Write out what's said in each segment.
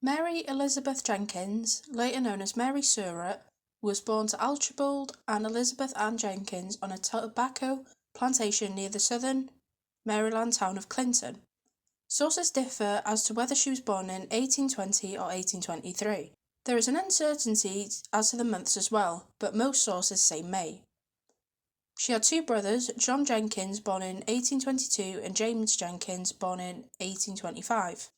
Mary Elizabeth Jenkins, later known as Mary Surratt, was born to Archibald and Elizabeth Ann Jenkins on a tobacco plantation near the southern Maryland town of Clinton. Sources differ as to whether she was born in 1820 or 1823. There is an uncertainty as to the months as well, but most sources say May. She had two brothers, John Jenkins, born in 1822, and James Jenkins, born in 1825.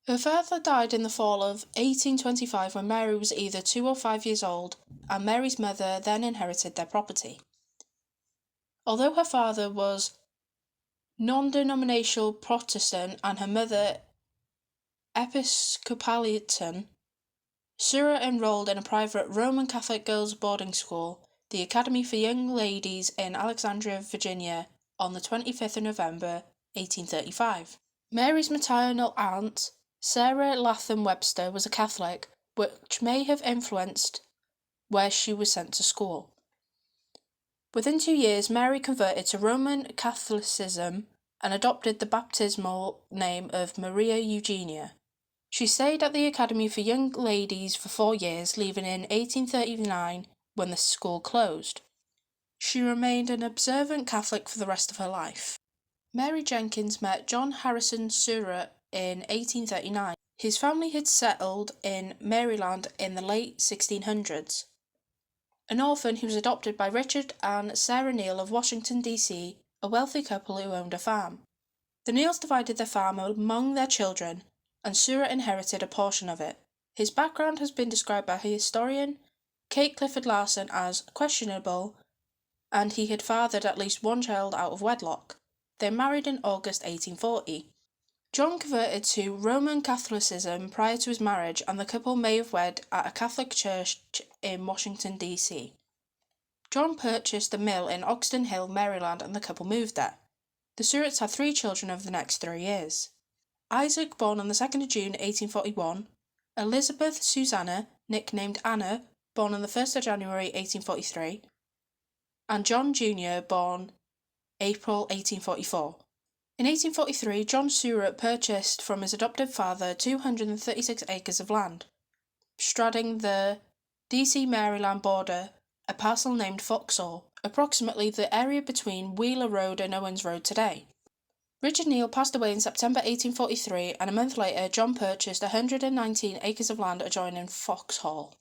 Her father died in the fall of 1825 when Mary was either 2 or 5 years old, and Mary's mother then inherited their property. Although her father was non-denominational Protestant and her mother Episcopalian, Surratt enrolled in a private Roman Catholic girls' boarding school, the Academy for Young Ladies in Alexandria, Virginia, on the 25th of November, 1835. Mary's maternal aunt, Sarah Latham Webster, was a Catholic, which may have influenced where she was sent to school. Within 2 years, Mary converted to Roman Catholicism and adopted the baptismal name of Maria Eugenia. She stayed at the Academy for Young Ladies for 4 years, leaving in 1839 when the school closed. She remained an observant Catholic for the rest of her life. Mary Jenkins met John Harrison Surratt in 1839. His family had settled in Maryland in the late 1600s. An orphan, he was adopted by Richard and Sarah Neal of Washington, D.C., a wealthy couple who owned a farm. The Neals divided their farm among their children, and Surratt inherited a portion of it. His background has been described by historian Kate Clifford Larson as questionable, and he had fathered at least one child out of wedlock. They married in August 1840. John converted to Roman Catholicism prior to his marriage, and the couple may have wed at a Catholic church in Washington, D.C. John purchased a mill in Oxton Hill, Maryland, and the couple moved there. The Surratts had 3 children over the next 3 years. Isaac, born on the 2nd of June 1841, Elizabeth Susanna, nicknamed Anna, born on the 1st of January 1843, and John Jr., born April 1844. In 1843, John Surratt purchased from his adoptive father 236 acres of land, straddling the D.C.-Maryland border, a parcel named Foxhall, approximately the area between Wheeler Road and Owens Road today. Richard Neal passed away in September 1843, and a month later John purchased 119 acres of land adjoining Foxhall.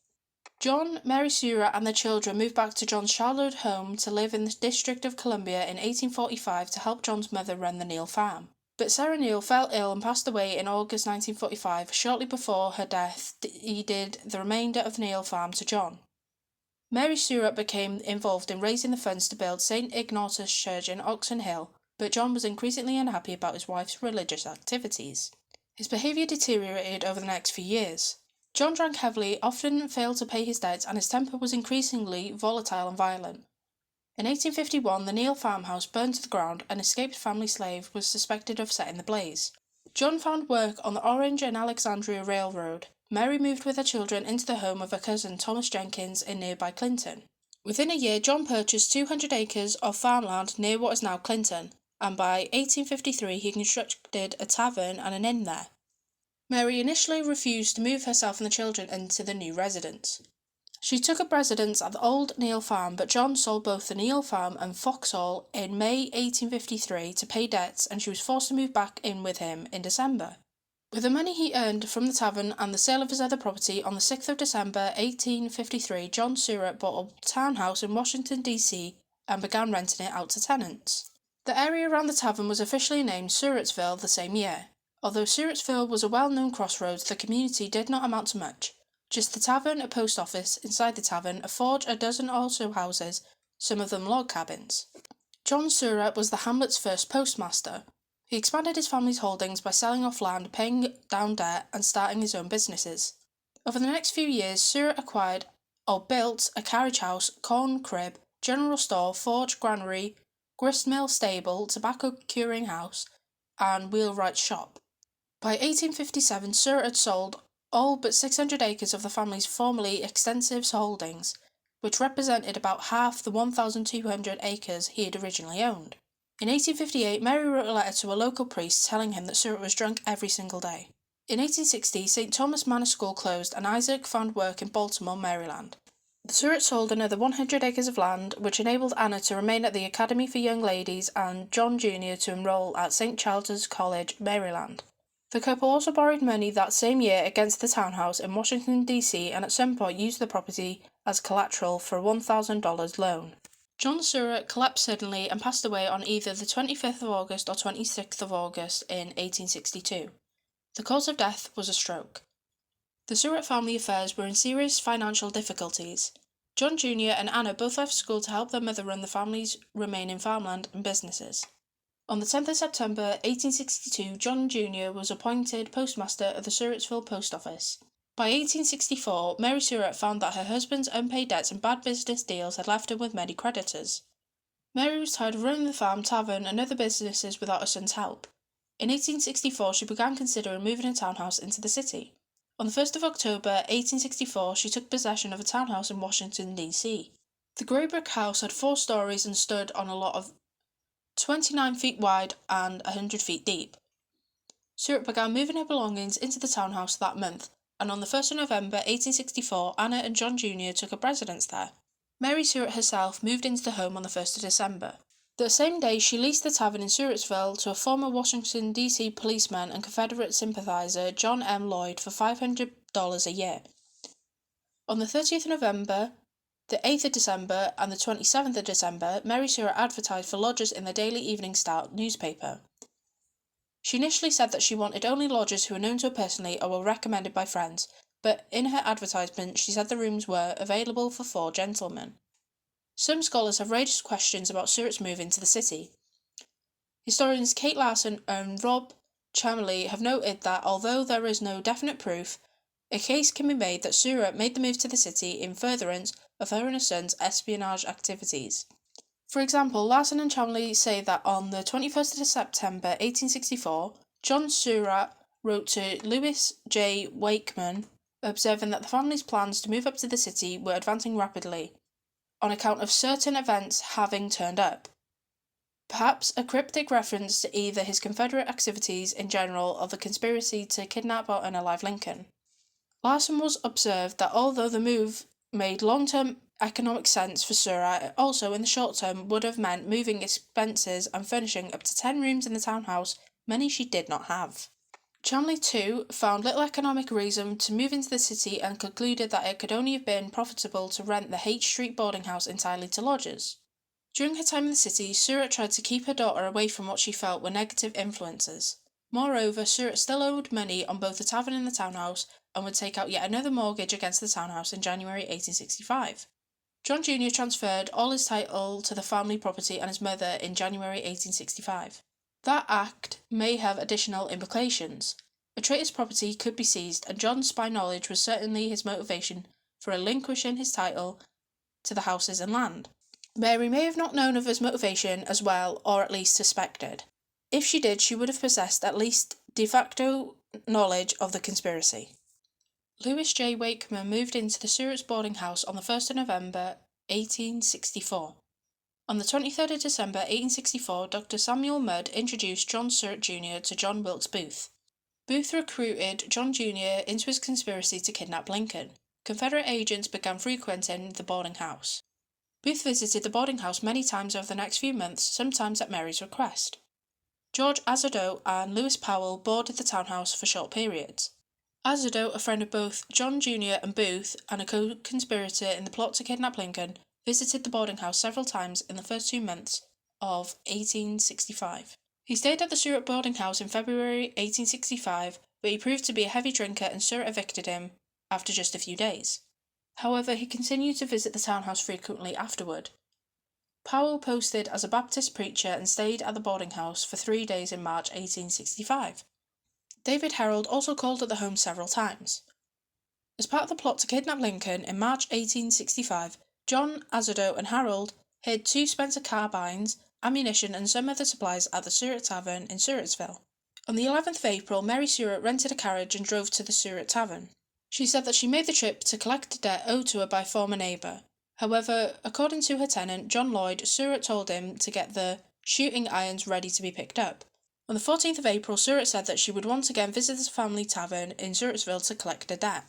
John, Mary Surratt and their children moved back to John's childhood home to live in the District of Columbia in 1845 to help John's mother run the Neal farm. But Sarah Neal fell ill and passed away in August 1945. Shortly before her death, deeded the remainder of the Neal farm to John. Mary Surratt became involved in raising the funds to build St. Ignatius Church in Oxon Hill, but John was increasingly unhappy about his wife's religious activities. His behaviour deteriorated over the next few years. John drank heavily, often failed to pay his debts, and his temper was increasingly volatile and violent. In 1851, the Neal farmhouse burned to the ground. An escaped family slave was suspected of setting the blaze. John found work on the Orange and Alexandria Railroad. Mary moved with her children into the home of her cousin Thomas Jenkins in nearby Clinton. Within a year, John purchased 200 acres of farmland near what is now Clinton, and by 1853 he constructed a tavern and an inn there. Mary initially refused to move herself and the children into the new residence. She took up residence at the old Neal farm, but John sold both the Neal farm and Foxhall in May 1853 to pay debts, and she was forced to move back in with him in December. With the money he earned from the tavern and the sale of his other property, on the 6th of December 1853, John Surratt bought a townhouse in Washington, D.C. and began renting it out to tenants. The area around the tavern was officially named Surrattsville the same year. Although Surrattsville was a well-known crossroads, the community did not amount to much. Just the tavern, a post office, inside the tavern, a forge, a dozen or so houses, some of them log cabins. John Surratt was the hamlet's first postmaster. He expanded his family's holdings by selling off land, paying down debt, and starting his own businesses. Over the next few years, Surratt acquired or built a carriage house, corn crib, general store, forge, granary, gristmill, stable, tobacco curing house, and wheelwright shop. By 1857, Surratt had sold all but 600 acres of the family's formerly extensive holdings, which represented about half the 1,200 acres he had originally owned. In 1858, Mary wrote a letter to a local priest telling him that Surratt was drunk every single day. In 1860, St. Thomas Manor School closed and Isaac found work in Baltimore, Maryland. The Surratt sold another 100 acres of land, which enabled Anna to remain at the Academy for Young Ladies and John Jr. to enroll at St. Charles College, Maryland. The couple also borrowed money that same year against the townhouse in Washington, D.C., and at some point used the property as collateral for a $1,000 loan. John Surratt collapsed suddenly and passed away on either the 25th of August or 26th of August in 1862. The cause of death was a stroke. The Surratt family affairs were in serious financial difficulties. John Jr. and Anna both left school to help their mother run the family's remaining farmland and businesses. On the 10th of September 1862, John Jr. was appointed postmaster of the Surrattsville Post Office. By 1864, Mary Surratt found that her husband's unpaid debts and bad business deals had left her with many creditors. Mary was tired of running the farm, tavern, and other businesses without her son's help. In 1864, she began considering moving a townhouse into the city. On the 1st of October 1864, she took possession of a townhouse in Washington, D.C. The grey brick house had 4 stories and stood on a lot of 29 feet wide and 100 feet deep. Surratt began moving her belongings into the townhouse that month, and on the 1st of November 1864, Anna and John Jr. took up residence there. Mary Surratt herself moved into the home on the 1st of December. The same day, she leased the tavern in Surrattsville to a former Washington, D.C. policeman and Confederate sympathizer, John M. Lloyd, for $500 a year. On the 30th of November, the 8th of December, and the 27th of December, Mary Surratt advertised for lodgers in the Daily Evening Star newspaper. She initially said that she wanted only lodgers who were known to her personally or were recommended by friends, but in her advertisement she said the rooms were available for 4 gentlemen. Some scholars have raised questions about Surratt's move into the city. Historians Kate Larson and Rob Chamberlain have noted that although there is no definite proof, a case can be made that Surratt made the move to the city in furtherance of her and her son's espionage activities. For example, Larson and Chamberlain say that on the 21st of September 1864, John Surratt wrote to Louis J. Wakeman observing that the family's plans to move up to the city were advancing rapidly, on account of certain events having turned up. Perhaps a cryptic reference to either his Confederate activities in general or the conspiracy to kidnap or unalive Lincoln. Larson was observed that although the move made long-term economic sense for Surratt, it also in the short term would have meant moving expenses and furnishing up to 10 rooms in the townhouse, many she did not have. Chamberlain, too, found little economic reason to move into the city and concluded that it could only have been profitable to rent the H Street boarding house entirely to lodgers. During her time in the city, Surratt tried to keep her daughter away from what she felt were negative influences. Moreover, Surratt still owed money on both the tavern and the townhouse and would take out yet another mortgage against the townhouse in January 1865. John Jr. transferred all his title to the family property and his mother in January 1865. That act may have additional implications. A traitor's property could be seized, and John's spy knowledge was certainly his motivation for relinquishing his title to the houses and land. Mary may have not known of his motivation as well, or at least suspected. If she did, she would have possessed at least de facto knowledge of the conspiracy. Louis J. Wakeman moved into the Surratt's boarding house on the 1st of November 1864. On the 23rd of December 1864, Dr. Samuel Mudd introduced John Surratt Jr. to John Wilkes Booth. Booth recruited John Jr. into his conspiracy to kidnap Lincoln. Confederate agents began frequenting the boarding house. Booth visited the boarding house many times over the next few months, sometimes at Mary's request. George Azodeau and Lewis Powell boarded the townhouse for short periods. Azodeau, a friend of both John Jr. and Booth, and a co-conspirator in the plot to kidnap Lincoln, visited the boarding house several times in the first 2 months of 1865. He stayed at the Surratt boarding house in February 1865, but he proved to be a heavy drinker and Surratt evicted him after just a few days. However, he continued to visit the townhouse frequently afterward. Powell posted as a Baptist preacher and stayed at the boarding house for 3 days in March 1865. David Herold also called at the home several times. As part of the plot to kidnap Lincoln, in March 1865, John Azodeau and Herold hid 2 Spencer carbines, ammunition and some other supplies at the Surratt Tavern in Surrattsville. On the 11th of April, Mary Surratt rented a carriage and drove to the Surratt Tavern. She said that she made the trip to collect a debt owed to her by a former neighbour. However, according to her tenant, John Lloyd, Surratt told him to get the shooting irons ready to be picked up. On the 14th of April, Surratt said that she would once again visit the family tavern in Surrattsville to collect a debt.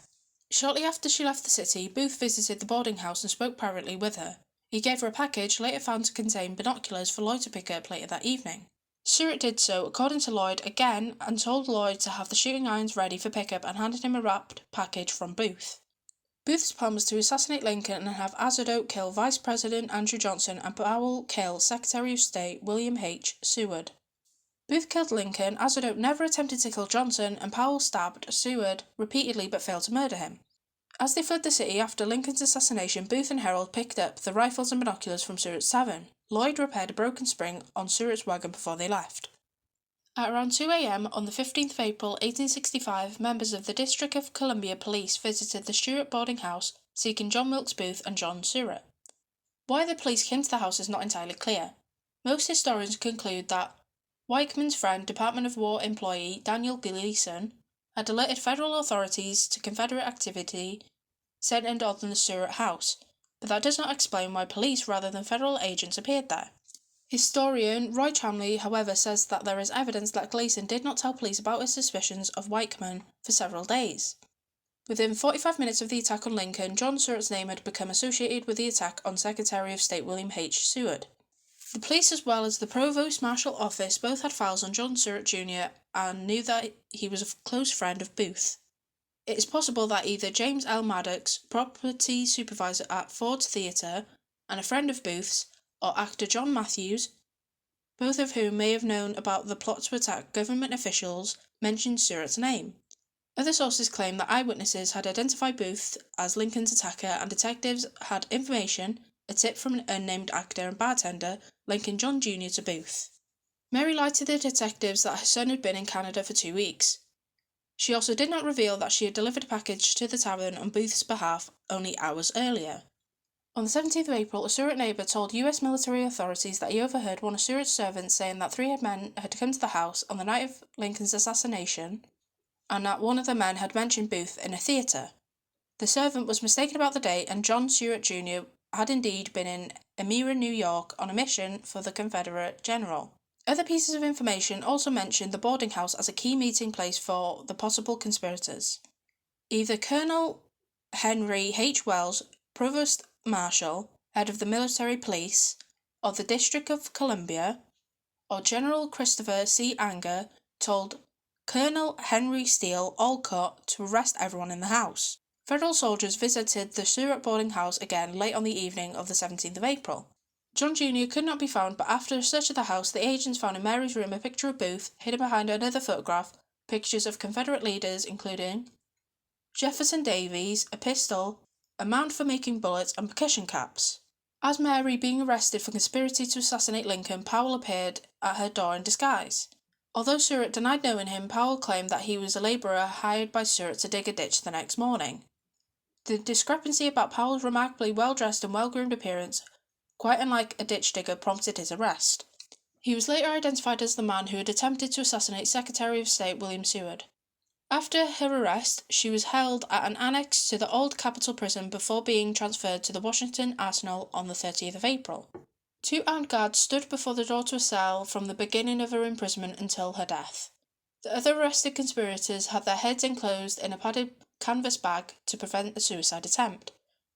Shortly after she left the city, Booth visited the boarding house and spoke privately with her. He gave her a package later found to contain binoculars for Lloyd to pick up later that evening. Surratt did so, according to Lloyd, again, and told Lloyd to have the shooting irons ready for pickup and handed him a wrapped package from Booth. Booth's plan was to assassinate Lincoln and have Azodote kill Vice President Andrew Johnson and Powell kill Secretary of State William H. Seward. Booth killed Lincoln, Azodote never attempted to kill Johnson, and Powell stabbed Seward repeatedly but failed to murder him. As they fled the city after Lincoln's assassination, Booth and Herold picked up the rifles and binoculars from Surratt's tavern. Lloyd repaired a broken spring on Surratt's wagon before they left. At around 2 a.m. on the 15th of April 1865, members of the District of Columbia Police visited the Surratt boarding house seeking John Wilkes Booth and John Surratt. Why the police came to the house is not entirely clear. Most historians conclude that Weichmann's friend, Department of War employee Daniel Gleason, had alerted federal authorities to Confederate activity centered on the Surratt house, but that does not explain why police rather than federal agents appeared there. Historian Roy Chamley, however, says that there is evidence that Gleason did not tell police about his suspicions of Weichmann for several days. Within 45 minutes of the attack on Lincoln, John Surratt's name had become associated with the attack on Secretary of State William H. Seward. The police as well as the Provost Marshal Office both had files on John Surratt Jr. and knew that he was a close friend of Booth. It is possible that either James L. Maddox, property supervisor at Ford's Theatre, and a friend of Booth's, or actor John Matthews, both of whom may have known about the plot to attack government officials, mentioned Surratt's name. Other sources claim that eyewitnesses had identified Booth as Lincoln's attacker and detectives had information, a tip from an unnamed actor and bartender, linking John Jr. to Booth. Mary lied to the detectives that her son had been in Canada for 2 weeks. She also did not reveal that she had delivered a package to the tavern on Booth's behalf only hours earlier. On the 17th of April, a Surratt neighbour told US military authorities that he overheard one of Surratt's servants saying that 3 men had come to the house on the night of Lincoln's assassination, and that one of the men had mentioned Booth in a theatre. The servant was mistaken about the date, and John Surratt Jr. had indeed been in Elmira, New York, on a mission for the Confederate general. Other pieces of information also mentioned the boarding house as a key meeting place for the possible conspirators. Either Colonel Henry H. Wells, Provost Marshal, head of the military police, or the District of Columbia, or General Christopher C. Anger told Colonel Henry Steele Olcott to arrest everyone in the house. Federal soldiers visited the Surratt boarding house again late on the evening of the 17th of April. John Jr. could not be found, but after a search of the house, the agents found in Mary's room a picture of Booth, hidden behind another photograph, pictures of Confederate leaders including Jefferson Davis, a pistol, a mount for making bullets, and percussion caps. As Mary being arrested for conspiracy to assassinate Lincoln, Powell appeared at her door in disguise. Although Surratt denied knowing him, Powell claimed that he was a labourer hired by Surratt to dig a ditch the next morning. The discrepancy about Powell's remarkably well-dressed and well-groomed appearance, quite unlike a ditch digger, prompted his arrest. He was later identified as the man who had attempted to assassinate Secretary of State William Seward. After her arrest, she was held at an annex to the old Capitol Prison before being transferred to the Washington Arsenal on the 30th of April. 2 armed guards stood before the door to a cell from the beginning of her imprisonment until her death. The other arrested conspirators had their heads enclosed in a padded canvas bag to prevent a suicide attempt.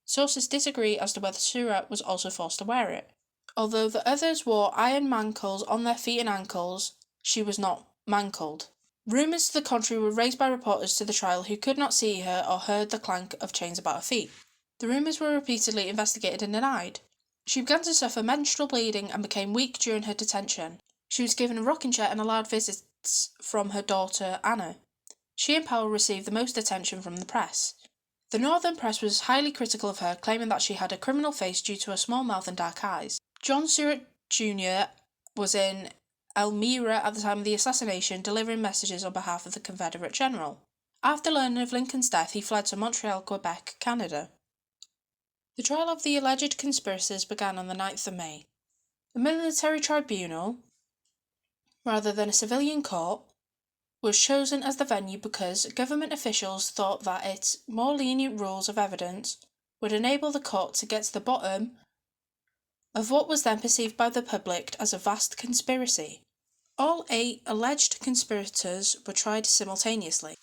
Sources disagree as to whether Surratt was also forced to wear it. Although the others wore iron mancles on their feet and ankles, she was not manacled. Rumours to the contrary were raised by reporters to the trial who could not see her or heard the clank of chains about her feet. The rumours were repeatedly investigated and denied. She began to suffer menstrual bleeding and became weak during her detention. She was given a rocking chair and allowed visits from her daughter Anna. She and Powell received the most attention from the press. The Northern press was highly critical of her, claiming that she had a criminal face due to her small mouth and dark eyes. John Surratt Jr. was in Elmira at the time of the assassination, delivering messages on behalf of the Confederate general. After learning of Lincoln's death, he fled to Montreal, Quebec, Canada. The trial of the alleged conspirators began on the 9th of May. The military tribunal, rather than a civilian court, was chosen as the venue because government officials thought that its more lenient rules of evidence would enable the court to get to the bottom of what was then perceived by the public as a vast conspiracy. All 8 alleged conspirators were tried simultaneously.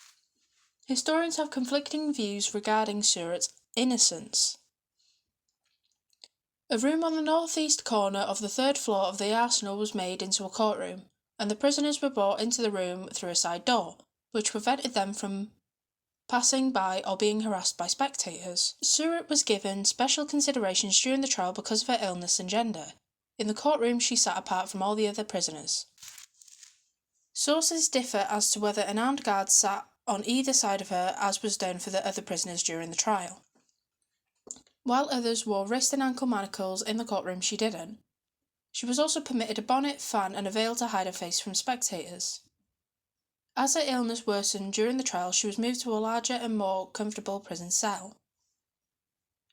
Historians have conflicting views regarding Surratt's innocence. A room on the northeast corner of the 3rd floor of the arsenal was made into a courtroom, and the prisoners were brought into the room through a side door, which prevented them from passing by or being harassed by spectators. Surratt was given special considerations during the trial because of her illness and gender. In the courtroom, she sat apart from all the other prisoners. Sources differ as to whether an armed guard sat on either side of her, as was done for the other prisoners during the trial. While others wore wrist and ankle manacles in the courtroom, she didn't. She was also permitted a bonnet, fan, and a veil to hide her face from spectators. As her illness worsened during the trial, she was moved to a larger and more comfortable prison cell.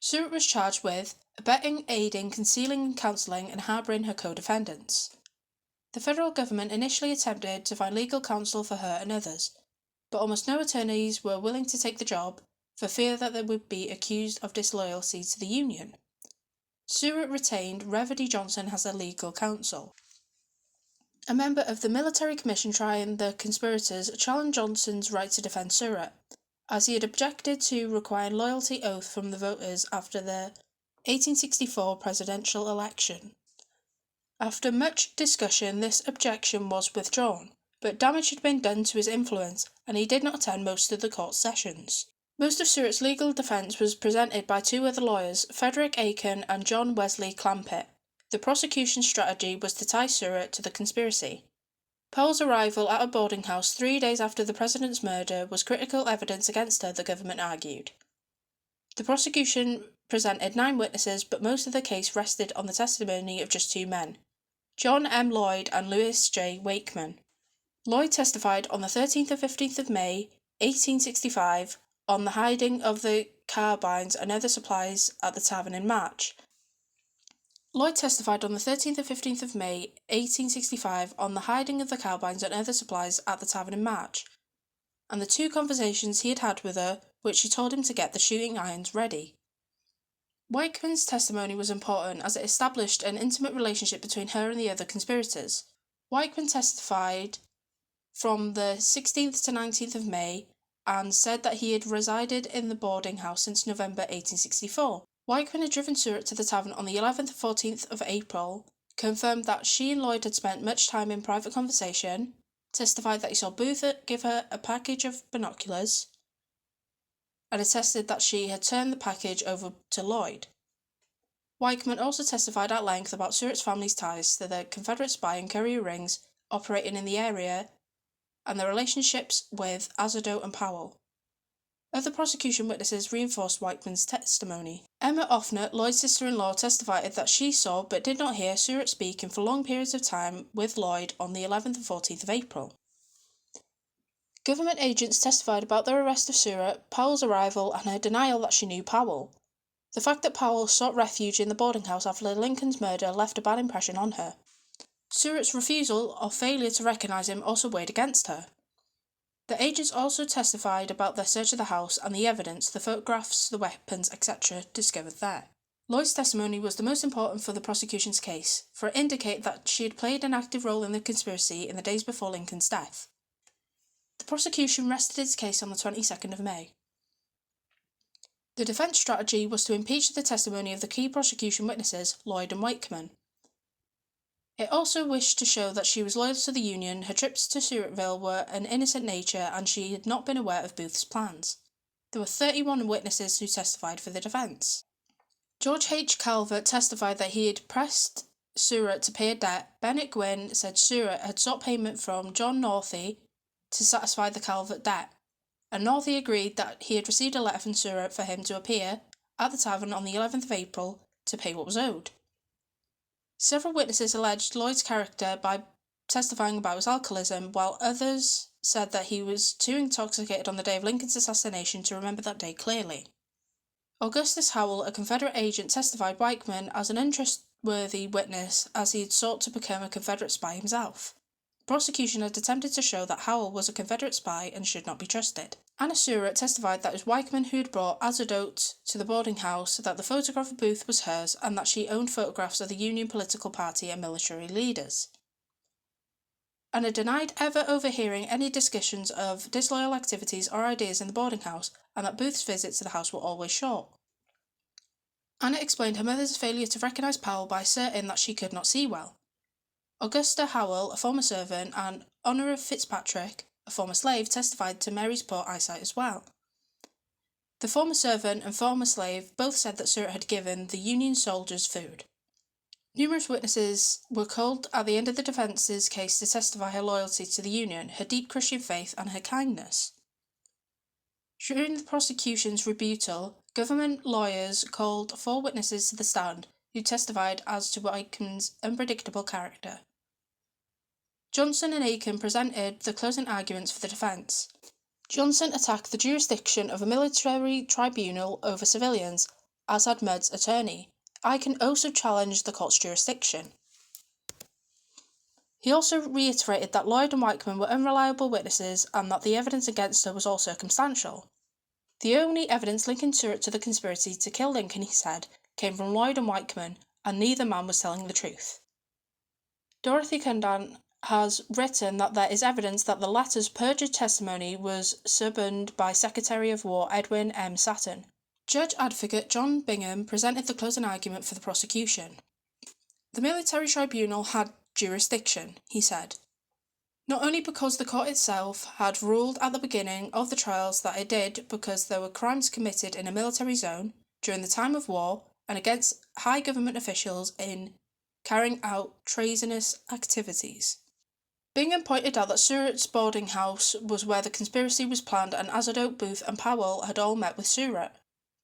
Surratt was charged with abetting, aiding, concealing, and counselling, and harbouring her co-defendants. The federal government initially attempted to find legal counsel for her and others, but almost no attorneys were willing to take the job for fear that they would be accused of disloyalty to the Union. Surratt retained Reverdy Johnson as her legal counsel. A member of the military commission trying the conspirators challenged Johnson's right to defend Surratt, as he had objected to requiring loyalty oath from the voters after the 1864 presidential election. After much discussion, this objection was withdrawn, but damage had been done to his influence, and he did not attend most of the court sessions. Most of Surratt's legal defence was presented by 2 other lawyers, Frederick Aiken and John Wesley Clampett. The prosecution's strategy was to tie Surratt to the conspiracy. Powell's arrival at a boarding house 3 days after the president's murder was critical evidence against her, the government argued. The prosecution presented 9 witnesses, but most of the case rested on the testimony of just 2 men, John M. Lloyd and Louis J. Wakeman. Lloyd testified on the 13th and 15th of May, 1865, on the hiding of the carbines and other supplies at the tavern in March. Lloyd testified on the 13th and 15th of May, 1865, on the hiding of the carbines and other supplies at the tavern in March, and the 2 conversations he had had with her, which she told him to get the shooting irons ready. Wakeman's testimony was important as it established an intimate relationship between her and the other conspirators. Wakeman testified from the 16th to 19th of May and said that he had resided in the boarding house since November 1864. Wakeman had driven Surratt to the tavern on the 11th and 14th of April, confirmed that she and Lloyd had spent much time in private conversation, testified that he saw Booth give her a package of binoculars, and attested that she had turned the package over to Lloyd. Wakeman also testified at length about Surratt's family's ties to the Confederate spy and courier rings operating in the area and their relationships with Azoto and Powell. Other prosecution witnesses reinforced Wakeman's testimony. Emma Offnett, Lloyd's sister-in-law, testified that she saw but did not hear Surratt speaking for long periods of time with Lloyd on the 11th and 14th of April. Government agents testified about their arrest of Surratt, Powell's arrival, and her denial that she knew Powell. The fact that Powell sought refuge in the boarding house after Lincoln's murder left a bad impression on her. Surratt's refusal or failure to recognise him also weighed against her. The agents also testified about their search of the house and the evidence, the photographs, the weapons, etc. discovered there. Lloyd's testimony was the most important for the prosecution's case, for it indicated that she had played an active role in the conspiracy in the days before Lincoln's death. The prosecution rested its case on the 22nd of May. The defence strategy was to impeach the testimony of the key prosecution witnesses, Lloyd and Wakeman. It also wished to show that she was loyal to the Union, her trips to Surrattville were an innocent nature, and she had not been aware of Booth's plans. There were 31 witnesses who testified for the defence. George H. Calvert testified that he had pressed Surratt to pay a debt. Bennett Gwynn said Surratt had sought payment from John Northey to satisfy the Calvert debt, and Northey agreed that he had received a letter from Surratt for him to appear at the tavern on the 11th of April to pay what was owed. Several witnesses alleged Lloyd's character by testifying about his alcoholism, while others said that he was too intoxicated on the day of Lincoln's assassination to remember that day clearly. Augustus Howell, a Confederate agent, testified Wakeman as an untrustworthy witness as he had sought to become a Confederate spy himself. The prosecution had attempted to show that Howell was a Confederate spy and should not be trusted. Anna Surratt testified that it was Wakeman who had brought Azoto to the boarding house, that the photograph of Booth was hers, and that she owned photographs of the Union political party and military leaders. Anna denied ever overhearing any discussions of disloyal activities or ideas in the boarding house, and that Booth's visits to the house were always short. Anna explained her mother's failure to recognise Powell by asserting that she could not see well. Augusta Howell, a former servant, and Honora Fitzpatrick, a former slave, testified to Mary's poor eyesight as well. The former servant and former slave both said that Surratt had given the Union soldiers food. Numerous witnesses were called at the end of the defence's case to testify her loyalty to the Union, her deep Christian faith, and her kindness. During the prosecution's rebuttal, government lawyers called 4 witnesses to the stand who testified as to Wakeman's unpredictable character. Johnson and Aiken presented the closing arguments for the defence. Johnson attacked the jurisdiction of a military tribunal over civilians, as had Mudd's attorney. Aiken also challenged the court's jurisdiction. He also reiterated that Lloyd and Wakeman were unreliable witnesses and that the evidence against her was all circumstantial. The only evidence linking Surratt to the conspiracy to kill Lincoln, he said, came from Lloyd and Wakeman, and neither man was telling the truth. Dorothy Cundan has written that there is evidence that the latter's perjured testimony was suborned by Secretary of War Edwin M. Saturn. Judge Advocate John Bingham presented the closing argument for the prosecution. The military tribunal had jurisdiction, he said, not only because the court itself had ruled at the beginning of the trials that it did because there were crimes committed in a military zone during the time of war and against high government officials in carrying out treasonous activities. Bingham pointed out that Surratt's boarding house was where the conspiracy was planned, and Azodote, Booth and Powell had all met with Surratt.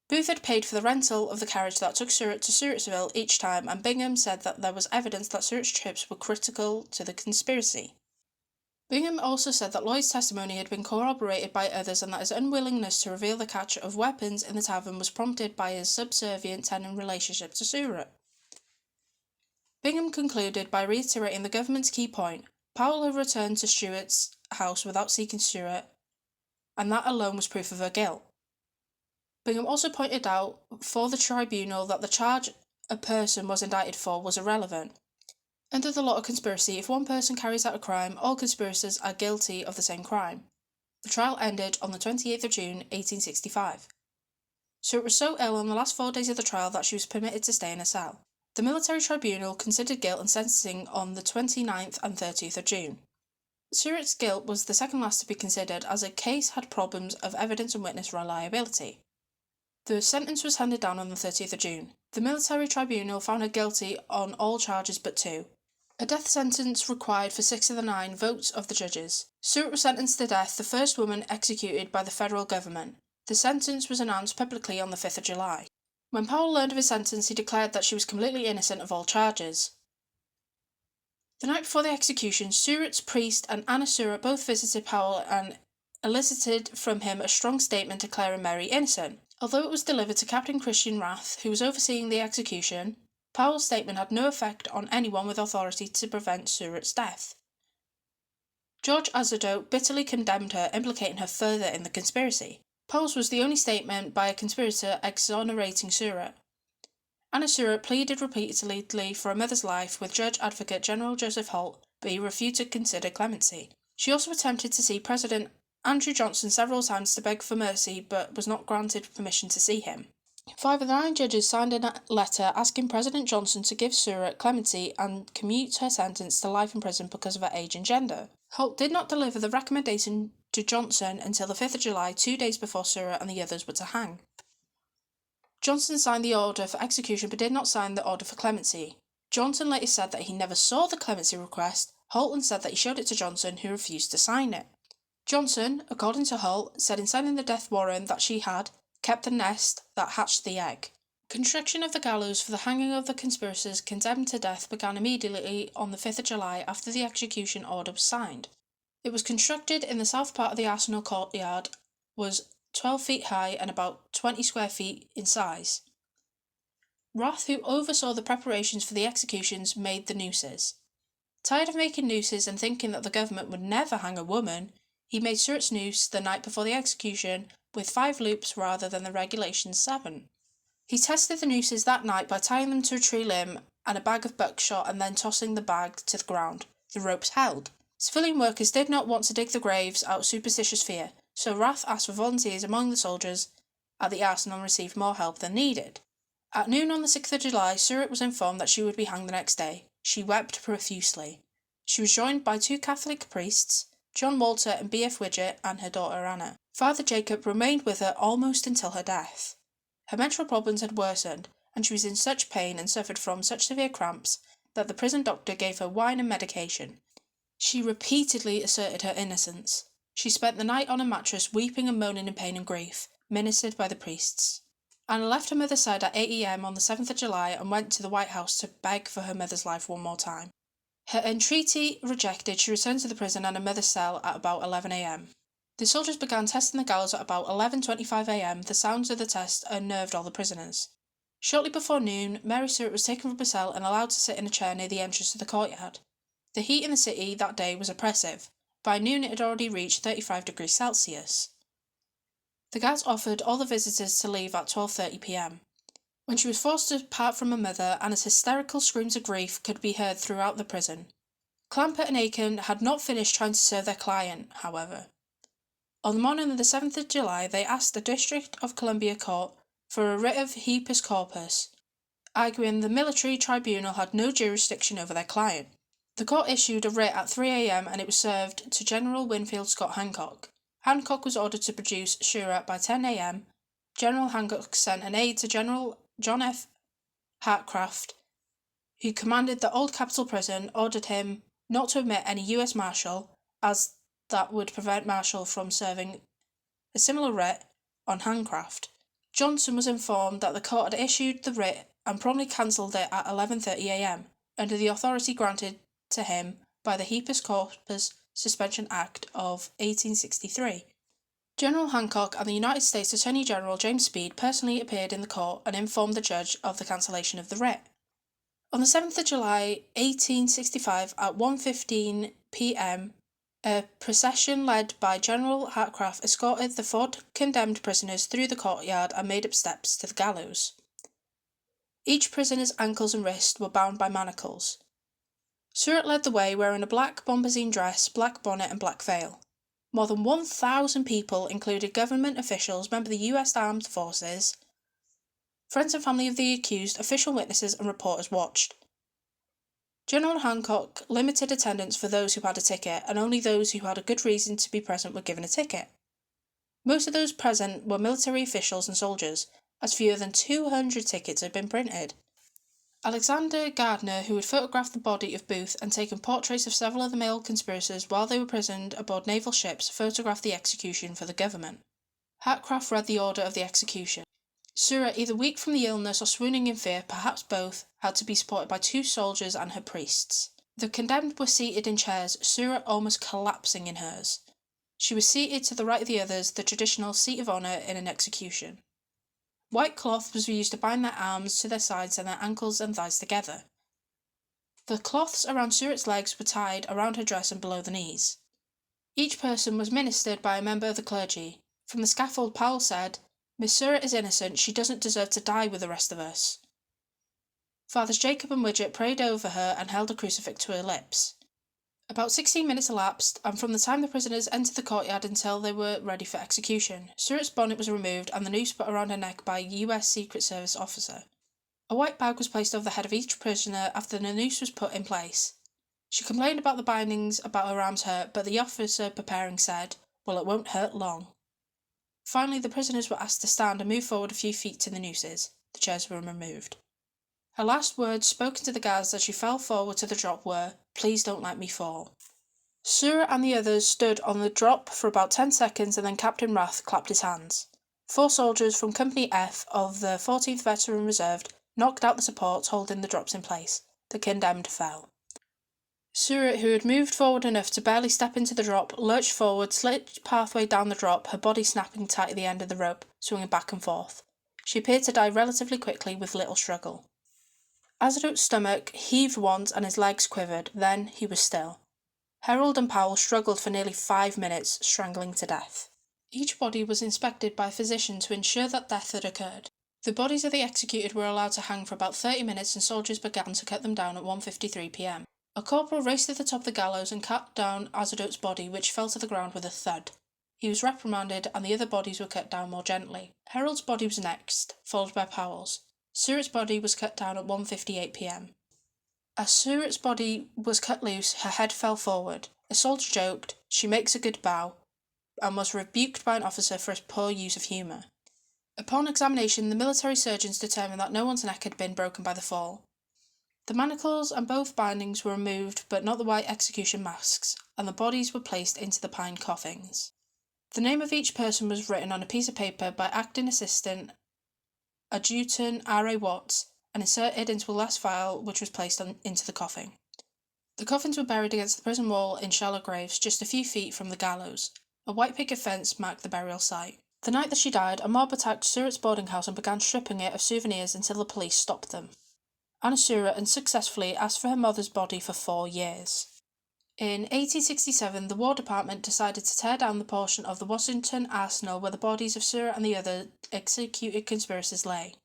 Booth had paid for the rental of the carriage that took Surratt to Surrattsville each time, and Bingham said that there was evidence that Surratt's trips were critical to the conspiracy. Bingham also said that Lloyd's testimony had been corroborated by others and that his unwillingness to reveal the catch of weapons in the tavern was prompted by his subservient tenant relationship to Surratt. Bingham concluded by reiterating the government's key point: Powell had returned to Stewart's house without seeking Surratt, and that alone was proof of her guilt. Bingham also pointed out for the tribunal that the charge a person was indicted for was irrelevant. Under the law of conspiracy, if one person carries out a crime, all conspirators are guilty of the same crime. The trial ended on the 28th of June, 1865. Surratt was so ill on the last 4 days of the trial that she was permitted to stay in a cell. The military tribunal considered guilt and sentencing on the 29th and 30th of June. Surratt's guilt was the second last to be considered, as a case had problems of evidence and witness reliability. The sentence was handed down on the 30th of June. The military tribunal found her guilty on all charges but 2. A death sentence required for 6 of the 9 votes of the judges. Surratt was sentenced to death, the first woman executed by the federal government. The sentence was announced publicly on the 5th of July. When Powell learned of his sentence, he declared that she was completely innocent of all charges. The night before the execution, Surratt's priest and Anna Surratt both visited Powell and elicited from him a strong statement declaring Mary innocent. Although it was delivered to Captain Christian Rath, who was overseeing the execution, Powell's statement had no effect on anyone with authority to prevent Surratt's death. George Azodote bitterly condemned her, implicating her further in the conspiracy. Powell's was the only statement by a conspirator exonerating Surratt. Anna Surratt pleaded repeatedly for her mother's life with Judge Advocate General Joseph Holt, but he refused to consider clemency. She also attempted to see President Andrew Johnson several times to beg for mercy, but was not granted permission to see him. 5 of the 9 judges signed a letter asking President Johnson to give Surratt clemency and commute her sentence to life in prison because of her age and gender. Holt did not deliver the recommendation to Johnson until the 5th of July, 2 days before Surratt and the others were to hang. Johnson signed the order for execution but did not sign the order for clemency. Johnson later said that he never saw the clemency request. Holt said that he showed it to Johnson, who refused to sign it. Johnson, according to Holt, said in signing the death warrant that she had kept the nest that hatched the egg. Construction of the gallows for the hanging of the conspirators condemned to death began immediately on the 5th of July after the execution order was signed. It was constructed in the south part of the Arsenal courtyard, was 12 feet high and about 20 square feet in size. Rath, who oversaw the preparations for the executions, made the nooses. Tired of making nooses and thinking that the government would never hang a woman, he made Surratt's noose the night before the execution with 5 loops rather than the regulation's 7. He tested the nooses that night by tying them to a tree limb and a bag of buckshot and then tossing the bag to the ground. The ropes held. Civilian workers did not want to dig the graves out of superstitious fear, so Rath asked for volunteers among the soldiers at the arsenal and received more help than needed. At noon on the 6th of July, Surratt was informed that she would be hanged the next day. She wept profusely. She was joined by 2 Catholic priests, John Walter and B.F. Widgett, and her daughter Anna. Father Jacob remained with her almost until her death. Her mental problems had worsened, and she was in such pain and suffered from such severe cramps that the prison doctor gave her wine and medication. She repeatedly asserted her innocence. She spent the night on a mattress weeping and moaning in pain and grief, ministered by the priests. Anna left her mother's side at 8 a.m. on the 7th of July and went to the White House to beg for her mother's life one more time. Her entreaty rejected, she returned to the prison and her mother's cell at about 11 a.m. The soldiers began testing the gallows at about 11:25 a.m. The sounds of the test unnerved all the prisoners. Shortly before noon, Mary Surratt was taken from her cell and allowed to sit in a chair near the entrance to the courtyard. The heat in the city that day was oppressive. By noon it had already reached 35 degrees Celsius. The guards offered all the visitors to leave at 12:30 p.m. When she was forced to part from her mother, Anna's hysterical screams of grief could be heard throughout the prison. Clamper and Aiken had not finished trying to serve their client, however. On the morning of the 7th of July, they asked the District of Columbia Court for a writ of habeas corpus, arguing the military tribunal had no jurisdiction over their client. The court issued a writ at 3 a.m. and it was served to General Winfield Scott Hancock. Hancock was ordered to produce Surratt by 10 a.m. General Hancock sent an aide to General John F. Hartcraft, who commanded the Old Capitol Prison, ordered him not to admit any U.S. Marshal, as that would prevent Marshall from serving a similar writ on Handcraft. Johnson was informed that the court had issued the writ and promptly cancelled it at 11:30 a.m. under the authority granted to him by the Habeas Corpus Suspension Act of 1863. General Hancock and the United States Attorney General James Speed personally appeared in the court and informed the judge of the cancellation of the writ. On the 7th of July, 1865, at 1:15 p.m, a procession led by General Hartcraft escorted the 4 condemned prisoners through the courtyard and made up steps to the gallows. Each prisoner's ankles and wrists were bound by manacles. Surratt led the way wearing a black bombazine dress, black bonnet and black veil. More than 1,000 people, including government officials, members of the U.S. Armed Forces, friends and family of the accused, official witnesses and reporters watched. General Hancock limited attendance for those who had a ticket, and only those who had a good reason to be present were given a ticket. Most of those present were military officials and soldiers, as fewer than 200 tickets had been printed. Alexander Gardner, who had photographed the body of Booth and taken portraits of several of the male conspirators while they were imprisoned aboard naval ships, photographed the execution for the government. Hartcraft read the order of the execution. Surratt, either weak from the illness or swooning in fear, perhaps both, had to be supported by 2 soldiers and her priests. The condemned were seated in chairs, Surratt almost collapsing in hers. She was seated to the right of the others, the traditional seat of honour in an execution. White cloth was used to bind their arms to their sides and their ankles and thighs together. The cloths around Surratt's legs were tied around her dress and below the knees. Each person was ministered by a member of the clergy. From the scaffold, Powell said, "Miss Surratt is innocent, she doesn't deserve to die with the rest of us." Fathers Jacob and Widgett prayed over her and held a crucifix to her lips. About 16 minutes elapsed, and from the time the prisoners entered the courtyard until they were ready for execution, Surratt's bonnet was removed and the noose put around her neck by a U.S. Secret Service officer. A white bag was placed over the head of each prisoner after the noose was put in place. She complained about the bindings about her arms hurt, but the officer preparing said, "Well, it won't hurt long." Finally, the prisoners were asked to stand and move forward a few feet to the nooses. The chairs were removed. Her last words spoken to the guards as she fell forward to the drop were, "Please don't let me fall." Surratt and the others stood on the drop for about 10 seconds and then Captain Rath clapped his hands. 4 soldiers from Company F of the 14th Veteran Reserve knocked out the supports holding the drops in place. The condemned fell. Surratt, who had moved forward enough to barely step into the drop, lurched forward, slipped halfway down the drop, her body snapping tight at the end of the rope, swinging back and forth. She appeared to die relatively quickly with little struggle. Azadout's stomach heaved once and his legs quivered, then he was still. Herold and Powell struggled for nearly 5 minutes, strangling to death. Each body was inspected by a physician to ensure that death had occurred. The bodies of the executed were allowed to hang for about 30 minutes and soldiers began to cut them down at 1:53 p.m. A corporal raced to the top of the gallows and cut down Azadote's body, which fell to the ground with a thud. He was reprimanded, and the other bodies were cut down more gently. Herold's body was next, followed by Powell's. Surratt's body was cut down at 1:58 p.m. As Surratt's body was cut loose, her head fell forward. A soldier joked, "She makes a good bow," and was rebuked by an officer for his poor use of humour. Upon examination, the military surgeons determined that no one's neck had been broken by the fall. The manacles and both bindings were removed, but not the white execution masks, and the bodies were placed into the pine coffins. The name of each person was written on a piece of paper by acting assistant Adjutant R.A. Watts and inserted into a last file, which was placed into the coffin. The coffins were buried against the prison wall in shallow graves just a few feet from the gallows. A white picket fence marked the burial site. The night that she died, a mob attacked Surratt's boarding house and began stripping it of souvenirs until the police stopped them. Anna Surratt unsuccessfully asked for her mother's body for 4 years. In 1867, the War Department decided to tear down the portion of the Washington arsenal where the bodies of Surratt and the other executed conspirators lay.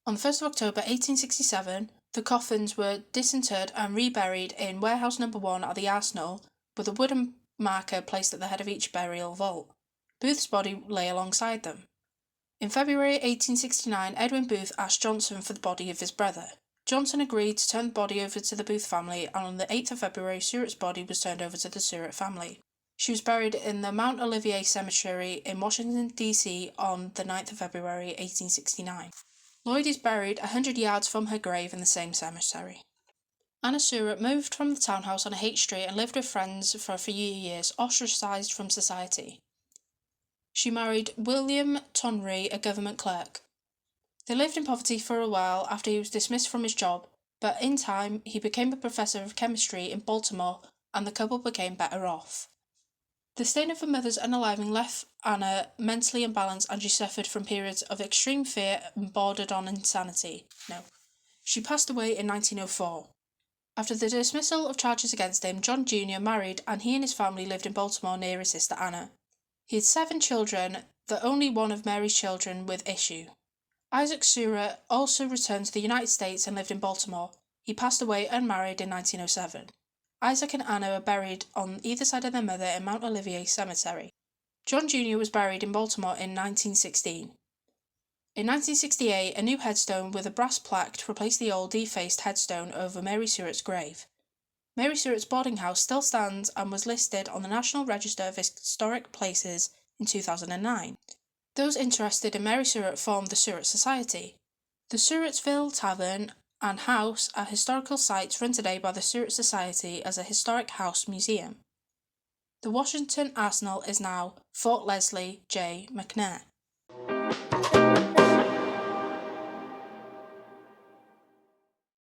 On the 1st of October 1867, the coffins were disinterred and reburied in warehouse number 1 at the arsenal, with a wooden marker placed at the head of each burial vault. Booth's body lay alongside them. In February 1869, Edwin Booth asked Johnson for the body of his brother. Johnson agreed to turn the body over to the Booth family, and on the 8th of February, Surratt's body was turned over to the Surratt family. She was buried in the Mount Olivet Cemetery in Washington, D.C. on the 9th of February 1869. Lloyd is buried 100 yards from her grave in the same cemetery. Anna Surratt moved from the townhouse on H Street and lived with friends for a few years, ostracised from society. She married William Tonry, a government clerk. They lived in poverty for a while after he was dismissed from his job, but in time he became a professor of chemistry in Baltimore and the couple became better off. The stain of her mother's unaliving left Anna mentally imbalanced and she suffered from periods of extreme fear and bordered on insanity. She passed away in 1904. After the dismissal of charges against him, John Jr. married and he and his family lived in Baltimore near his sister Anna. He had 7 children, the only one of Mary's children with issue. Isaac Surratt also returned to the United States and lived in Baltimore. He passed away unmarried in 1907. Isaac and Anna are buried on either side of their mother in Mount Olivet Cemetery. John Jr. was buried in Baltimore in 1916. In 1968, a new headstone with a brass plaque replaced the old defaced headstone over Mary Surratt's grave. Mary Surratt's boarding house still stands and was listed on the National Register of Historic Places in 2009. Those interested in Mary Surratt formed the Surratt Society. The Surrattsville Tavern and House are historical sites run today by the Surratt Society as a historic house museum. The Washington Arsenal is now Fort Leslie J. McNair.